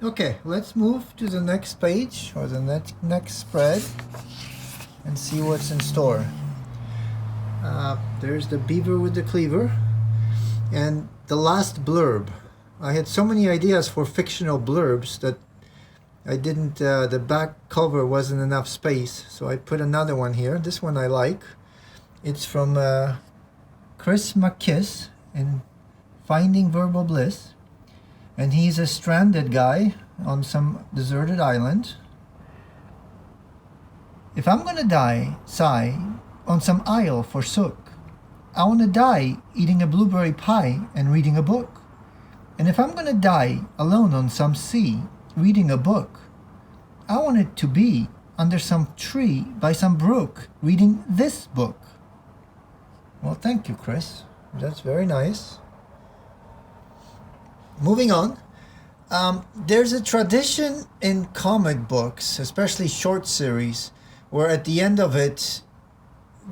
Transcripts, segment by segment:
Okay, let's move to the next page or the next spread and see what's in store. There's the beaver with the cleaver and the last blurb. I had so many ideas for fictional blurbs that I didn't, the back cover wasn't enough space, so I put another one here. This one I like. It's from Chris McKiss in Finding Verbal Bliss. And he's a stranded guy on some deserted island. If I'm gonna die, sigh, on some isle forsook, I wanna die eating a blueberry pie and reading a book. And if I'm gonna die alone on some sea, reading a book, I want it to be under some tree by some brook, reading this book. Well, thank you, Chris. That's very nice. Moving on, there's a tradition in comic books, especially short series, where at the end of it,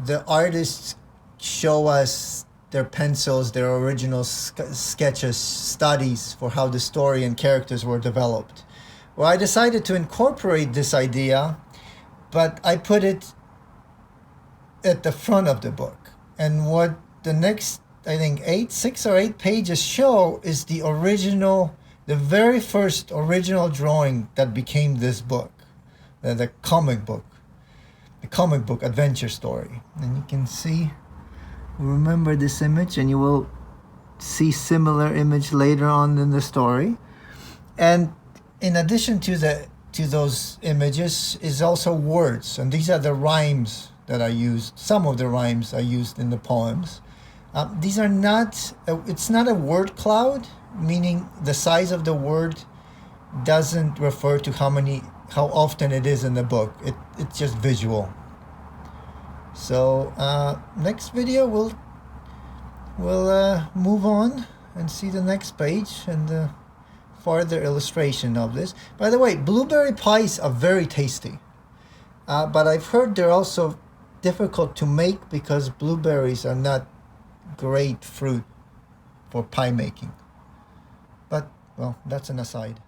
the artists show us their pencils, their original sketches, studies for how the story and characters were developed. Well, I decided to incorporate this idea, but I put it at the front of the book. And what the next, I think, 6 or 8 pages show is the original, the very first original drawing that became this book, the comic book adventure story. And you can see, remember this image, and you will see similar image later on in the story. And in addition to those images is also words, and these are the rhymes that I used. Some of the rhymes I used in the poems. These are not, it's not a word cloud, meaning the size of the word doesn't refer to how often it is in the book. It's just visual. So next video we'll move on and see the next page and the further illustration of this. By the way, blueberry pies are very tasty, but I've heard they're also difficult to make because blueberries are not great fruit for pie making. But, well, that's an aside.